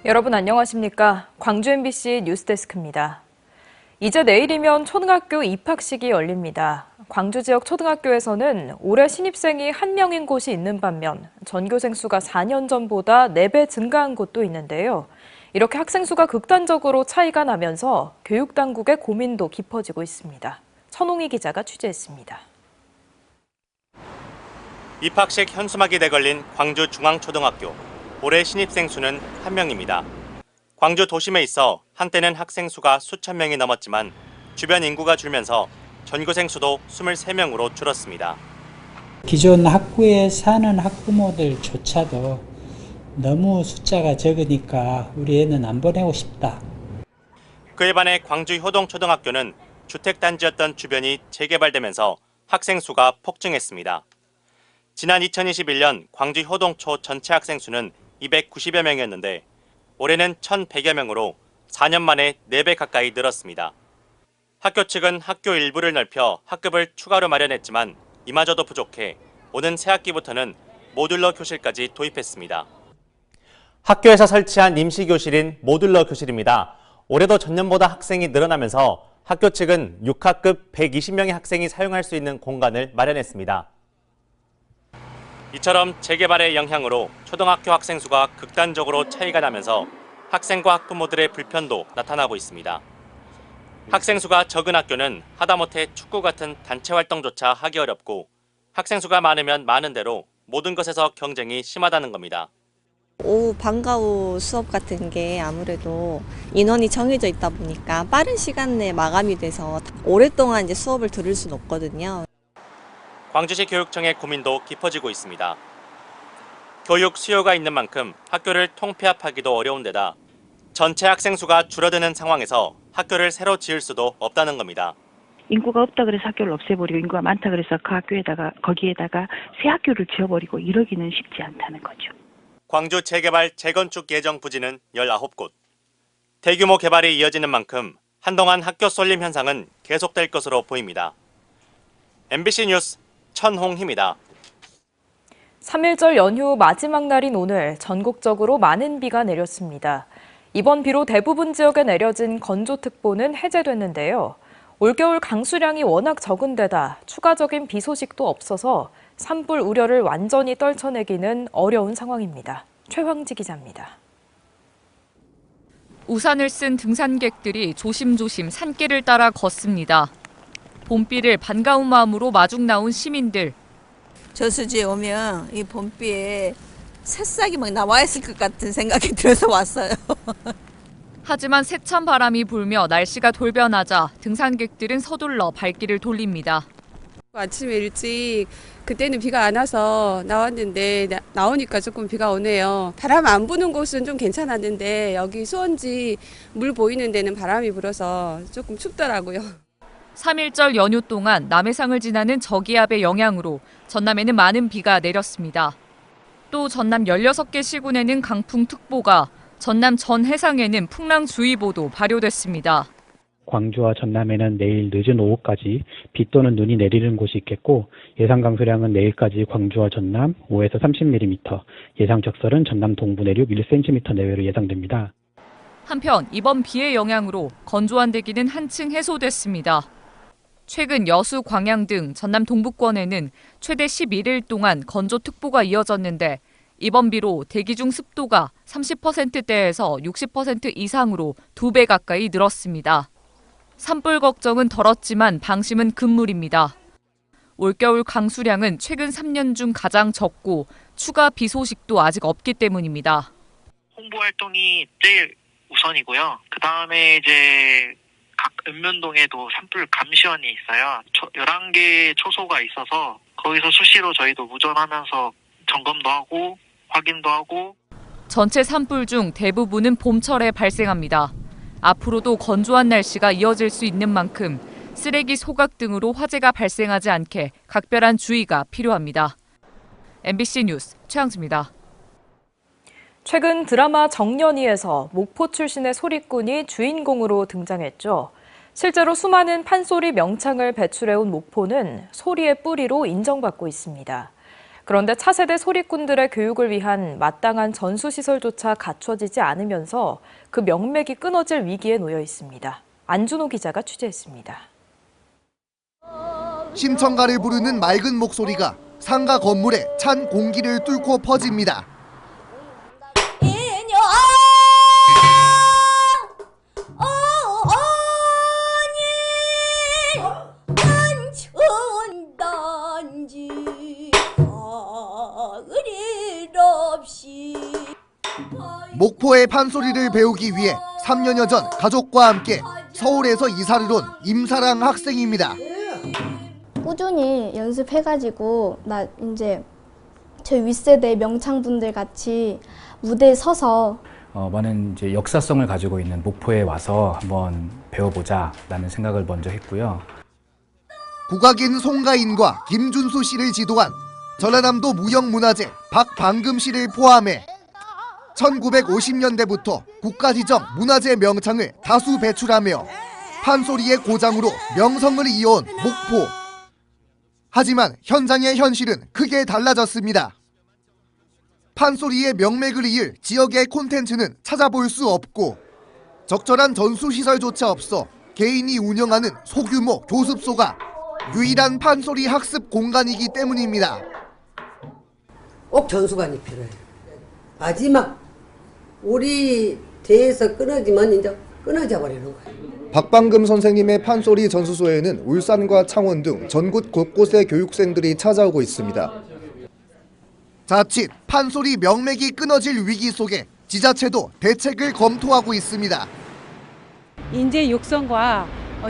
여러분 안녕하십니까? 광주 MBC 뉴스데스크입니다. 이제 내일이면 초등학교 입학식이 열립니다. 광주 지역 초등학교에서는 올해 신입생이 1명인 곳이 있는 반면 전교생 수가 4년 전보다 4배 증가한 곳도 있는데요. 이렇게 학생 수가 극단적으로 차이가 나면서 교육당국의 고민도 깊어지고 있습니다. 천홍희 기자가 취재했습니다. 입학식 현수막이 내걸린 광주 중앙초등학교. 올해 신입생 수는 1명입니다. 광주 도심에 있어 한때는 학생 수가 수천 명이 넘었지만 주변 인구가 줄면서 전교생 수도 23명으로 줄었습니다. 기존 학구에 사는 학부모들조차도 너무 숫자가 적으니까 우리 애는 안 보내고 싶다. 그에 반해 광주 효동초등학교는 주택단지였던 주변이 재개발되면서 학생 수가 폭증했습니다. 지난 2021년 광주 효동초 전체 학생 수는 290여 명이었는데 올해는 1,100여 명으로 4년 만에 4배 가까이 늘었습니다. 학교 측은 학교 일부를 넓혀 학급을 추가로 마련했지만 이마저도 부족해 오는 새학기부터는 모듈러 교실까지 도입했습니다. 학교에서 설치한 임시교실인 모듈러 교실입니다. 올해도 전년보다 학생이 늘어나면서 학교 측은 6학급 120명의 학생이 사용할 수 있는 공간을 마련했습니다. 이처럼 재개발의 영향으로 초등학교 학생 수가 극단적으로 차이가 나면서 학생과 학부모들의 불편도 나타나고 있습니다. 학생 수가 적은 학교는 하다못해 축구 같은 단체 활동조차 하기 어렵고 학생 수가 많으면 많은 대로 모든 것에서 경쟁이 심하다는 겁니다. 오후 방과 후 수업 같은 게 아무래도 인원이 정해져 있다 보니까 빠른 시간 내에 마감이 돼서 오랫동안 이제 수업을 들을 수는 없거든요. 광주시 교육청의 고민도 깊어지고 있습니다. 교육 수요가 있는 만큼 학교를 통폐합하기도 어려운 데다 전체 학생 수가 줄어드는 상황에서 학교를 새로 지을 수도 없다는 겁니다. 인구가 없다 그래서 학교를 없애버리고 인구가 많다 그래서 그 학교에다가 거기에다가 새 학교를 지어버리고 이러기는 쉽지 않다는 거죠. 광주 재개발 재건축 예정 부지는 19곳. 대규모 개발이 이어지는 만큼 한동안 학교 쏠림 현상은 계속될 것으로 보입니다. MBC 뉴스 천홍희입니다. 3일절 연휴 마지막 날인 오늘 전국적으로 많은 비가 내렸습니다. 이번 비로 대부분 지역에 내려진 건조특보는 해제됐는데요. 올겨울 강수량이 워낙 적은 데다 추가적인 비 소식도 없어서 산불 우려를 완전히 떨쳐내기는 어려운 상황입니다. 최황지 기자입니다. 우산을 쓴 등산객들이 조심조심 산길을 따라 걷습니다. 봄비를 반가운 마음으로 마중 나온 시민들. 저수지에 오면 이 봄비에 새싹이 막 나와 있을 것 같은 생각이 들어서 왔어요. 하지만 세찬 바람이 불며 날씨가 돌변하자 등산객들은 서둘러 발길을 돌립니다. 아침에 일찍 그때는 비가 안 와서 나왔는데 나오니까 조금 비가 오네요. 바람 안 부는 곳은 좀 괜찮았는데 여기 수원지 물 보이는 데는 바람이 불어서 조금 춥더라고요. 3일절 연휴 동안 남해상을 지나는 저기압의 영향으로 전남에는 많은 비가 내렸습니다. 또 전남 16개 시군에는 강풍특보가, 전남 전 해상에는 풍랑주의보도 발효됐습니다. 광주와 전남에는 내일 늦은 오후까지 비 또는 눈이 내리는 곳이 있겠고 예상 강수량은 내일까지 광주와 전남 5에서 30mm, 예상 적설은 전남 동부 내륙 1cm 내외로 예상됩니다. 한편 이번 비의 영향으로 건조한 대기는 한층 해소됐습니다. 최근 여수, 광양 등 전남 동부권에는 최대 11일 동안 건조특보가 이어졌는데 이번 비로 대기 중 습도가 30%대에서 60% 이상으로 2배 가까이 늘었습니다. 산불 걱정은 덜었지만 방심은 금물입니다. 올겨울 강수량은 최근 3년 중 가장 적고 추가 비 소식도 아직 없기 때문입니다. 홍보 활동이 제일 우선이고요. 그 다음에 이제 각 읍면동에도 산불 감시원이 있어요. 11개 초소가 있어서 거기서 수시로 저희도 무전하면서 점검도 하고 확인도 하고. 전체 산불 중 대부분은 봄철에 발생합니다. 앞으로도 건조한 날씨가 이어질 수 있는 만큼 쓰레기 소각 등으로 화재가 발생하지 않게 각별한 주의가 필요합니다. MBC 뉴스 최양지입니다. 최근 드라마 정년이에서 목포 출신의 소리꾼이 주인공으로 등장했죠. 실제로 수많은 판소리 명창을 배출해온 목포는 소리의 뿌리로 인정받고 있습니다. 그런데 차세대 소리꾼들의 교육을 위한 마땅한 전수시설조차 갖춰지지 않으면서 그 명맥이 끊어질 위기에 놓여 있습니다. 안준호 기자가 취재했습니다. 심청가를 부르는 맑은 목소리가 상가 건물에 찬 공기를 뚫고 퍼집니다. 목포의 판소리를 배우기 위해 3년여 전 가족과 함께 서울에서 이사를 온 임사랑 학생입니다. 꾸준히 연습해가지고 나 이제 저 윗세대 명창분들 같이 무대에 서서 많은 이제 역사성을 가지고 있는 목포에 와서 한번 배워보자라는 생각을 먼저 했고요. 국악인 송가인과 김준수 씨를 지도한 전라남도 무형문화재 박방금 씨를 포함해 1950년대부터 국가지정 문화재 명창을 다수 배출하며 판소리의 고장으로 명성을 이어온 목포. 하지만 현장의 현실은 크게 달라졌습니다. 판소리의 명맥을 이을 지역의 콘텐츠는 찾아볼 수 없고 적절한 전수시설조차 없어 개인이 운영하는 소규모 교습소가 유일한 판소리 학습 공간이기 때문입니다. 꼭 전수관이 필요해요. 마지막 우리 대에서 끊어지면 이제 끊어져 버리는 거예요. 박방금 선생님의 판소리 전수소에는 울산과 창원 등 전국 곳곳의 교육생들이 찾아오고 있습니다. 자칫 판소리 명맥이 끊어질 위기 속에 지자체도 대책을 검토하고 있습니다. 인재 육성과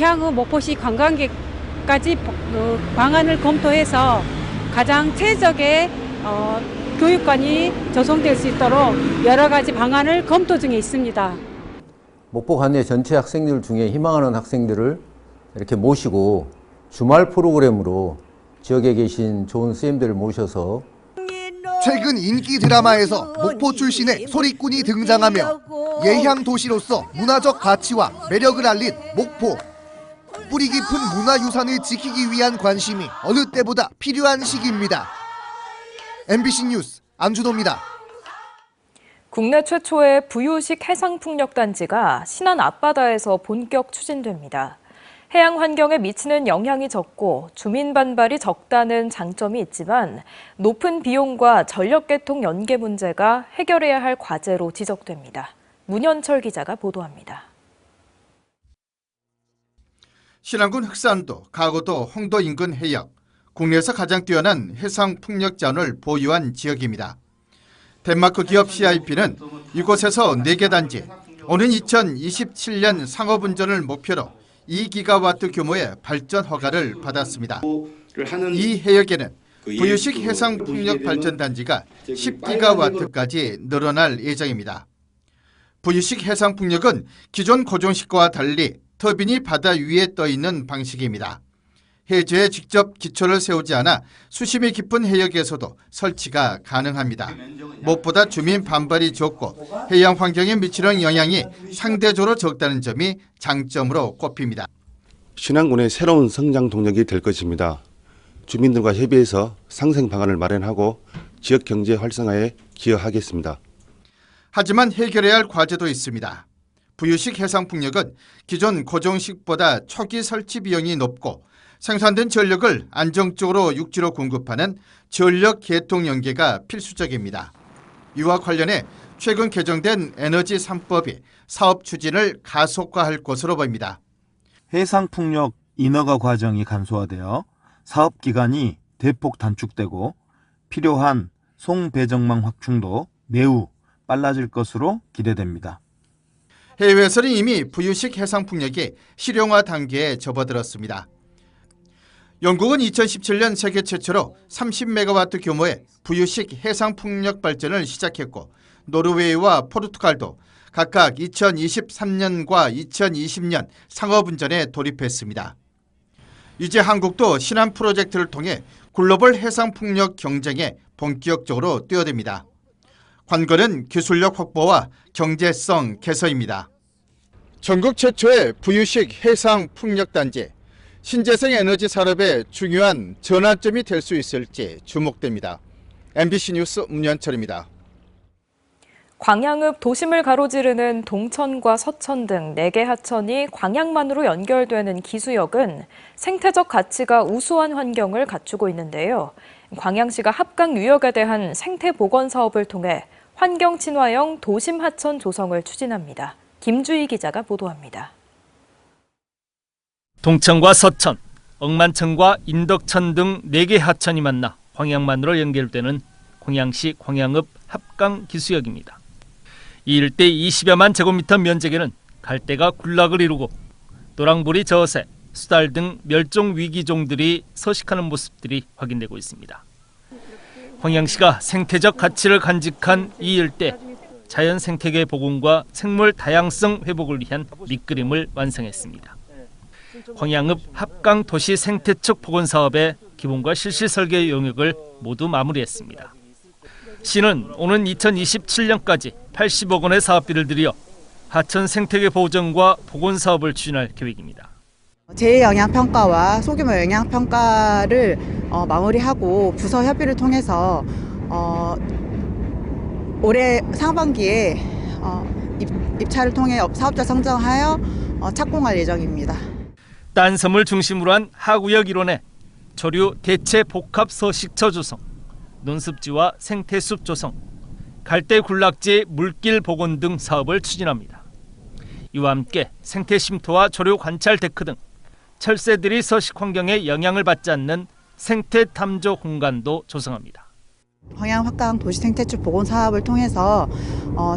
향후 목포시 관광객까지 방안을 검토해서 가장 최적의 교육관이 조성될 수 있도록 여러 가지 방안을 검토 중에 있습니다. 목포 관내 전체 학생들 중에 희망하는 학생들을 이렇게 모시고 주말 프로그램으로 지역에 계신 좋은 선생님들을 모셔서 최근 인기 드라마에서 목포 출신의 소리꾼이 등장하며 예향 도시로서 문화적 가치와 매력을 알린 목포. 뿌리 깊은 문화유산을 지키기 위한 관심이 어느 때보다 필요한 시기입니다. MBC 뉴스 안준호입니다. 국내 최초의 부유식 해상풍력단지가 신안 앞바다에서 본격 추진됩니다. 해양 환경에 미치는 영향이 적고 주민 반발이 적다는 장점이 있지만 높은 비용과 전력계통 연계 문제가 해결해야 할 과제로 지적됩니다. 문현철 기자가 보도합니다. 신안군 흑산도, 가고도, 홍도 인근 해역, 국내에서 가장 뛰어난 해상 풍력 자원을 보유한 지역입니다. 덴마크 기업 CIP는 이곳에서 4개 단지, 오는 2027년 상업운전을 목표로 2기가와트 규모의 발전 허가를 받았습니다. 이 해역에는 부유식 해상 풍력 발전 단지가 10기가와트까지 늘어날 예정입니다. 부유식 해상 풍력은 기존 고정식과 달리 터빈이 바다 위에 떠 있는 방식입니다. 해저에 직접 기초를 세우지 않아 수심이 깊은 해역에서도 설치가 가능합니다. 무엇보다 주민 반발이 적고 해양 환경에 미치는 영향이 상대적으로 적다는 점이 장점으로 꼽힙니다. 신안군의 새로운 성장 동력이 될 것입니다. 주민들과 협의해서 상생 방안을 마련하고 지역 경제 활성화에 기여하겠습니다. 하지만 해결해야 할 과제도 있습니다. 부유식 해상풍력은 기존 고정식보다 초기 설치 비용이 높고 생산된 전력을 안정적으로 육지로 공급하는 전력 계통 연계가 필수적입니다. 이와 관련해 최근 개정된 에너지 3법이 사업 추진을 가속화할 것으로 보입니다. 해상풍력 인허가 과정이 간소화되어 사업 기간이 대폭 단축되고 필요한 송배정망 확충도 매우 빨라질 것으로 기대됩니다. 해외에서는 이미 부유식 해상풍력이 실용화 단계에 접어들었습니다. 영국은 2017년 세계 최초로 30메가와트 규모의 부유식 해상풍력 발전을 시작했고 노르웨이와 포르투갈도 각각 2023년과 2020년 상업운전에 돌입했습니다. 이제 한국도 신안 프로젝트를 통해 글로벌 해상풍력 경쟁에 본격적으로 뛰어듭니다. 관건은 기술력 확보와 경제성 개선입니다. 전국 최초의 부유식 해상풍력단지, 신재생 에너지 산업의 중요한 전환점이 될 수 있을지 주목됩니다. MBC 뉴스 문현철입니다. 광양읍 도심을 가로지르는 동천과 서천 등 4개 하천이 광양만으로 연결되는 기수역은 생태적 가치가 우수한 환경을 갖추고 있는데요. 광양시가 합강 유역에 대한 생태 복원 사업을 통해 환경 친화형 도심 하천 조성을 추진합니다. 김주희 기자가 보도합니다. 동천과 서천, 억만천과 인덕천 등 4개 하천이 만나 광양만으로 연결되는 광양시 광양읍 합강 기수역입니다. 이 일대 20여만 제곱미터 면적에는 갈대가 군락을 이루고 노랑보리 저새, 수달 등 멸종 위기종들이 서식하는 모습들이 확인되고 있습니다. 광양시가 생태적 가치를 간직한 이 일대, 자연 생태계 복원과 생물 다양성 회복을 위한 밑그림을 완성했습니다. 광양읍 합강 도시 생태적 복원 사업의 기본과 실시 설계 용역을 모두 마무리했습니다. 시는 오는 2027년까지 80억 원의 사업비를 들여 하천 생태계 보전과 복원 사업을 추진할 계획입니다. 재영향평가와 소규모 영향평가를 마무리하고 부서 협의를 통해서 올해 상반기에 입찰을 통해 사업자 선정하여 착공할 예정입니다. 딴섬을 중심으로 한 하구역 일원에 조류 대체 복합 서식처 조성, 논습지와 생태숲 조성, 갈대 군락지 물길 복원 등 사업을 추진합니다. 이와 함께 생태 쉼터와 조류 관찰 데크 등 철새들이 서식 환경에 영향을 받지 않는 생태 탐조 공간도 조성합니다. 광양 합강 도시 생태축 복원 사업을 통해서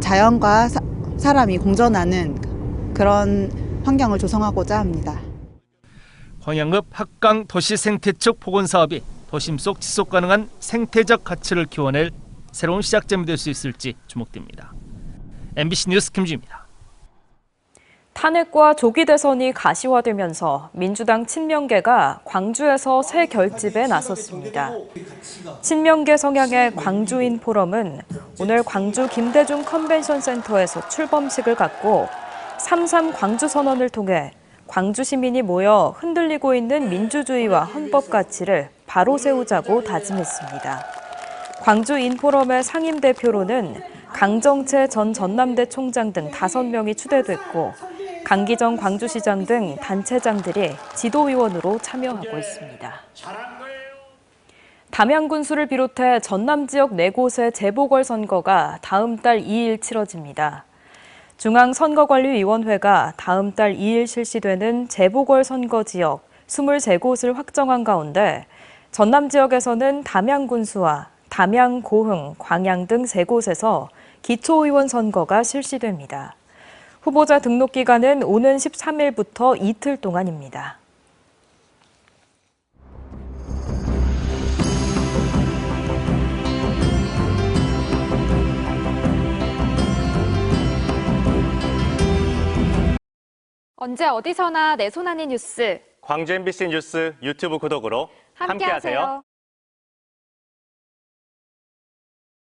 자연과 사람이 공존하는 그런 환경을 조성하고자 합니다. 광양읍 합강 도시 생태축 복원 사업이 도심 속 지속 가능한 생태적 가치를 키워낼 새로운 시작점이 될 수 있을지 주목됩니다. MBC 뉴스 김주희입니다. 탄핵과 조기 대선이 가시화되면서 민주당 친명계가 광주에서 새 결집에 나섰습니다. 친명계 성향의 광주인 포럼은 오늘 광주 김대중 컨벤션 센터에서 출범식을 갖고 3.3 광주 선언을 통해 광주 시민이 모여 흔들리고 있는 민주주의와 헌법 가치를 바로 세우자고 다짐했습니다. 광주 인포럼의 상임대표로는 강정채 전 전남대 총장 등 5명이 추대됐고 강기정 광주시장 등 단체장들이 지도위원으로 참여하고 있습니다. 담양군수를 비롯해 전남 지역 4곳의 재보궐선거가 다음 달 2일 치러집니다. 중앙선거관리위원회가 다음 달 2일 실시되는 재보궐선거 지역 23곳을 확정한 가운데 전남 지역에서는 담양군수와 담양, 고흥, 광양 등 3곳에서 기초의원 선거가 실시됩니다. 후보자 등록 기간은 오는 13일부터 이틀 동안입니다. 언제 어디서나 내 손 안의 뉴스. 광주 MBC 뉴스 유튜브 구독으로 함께하세요.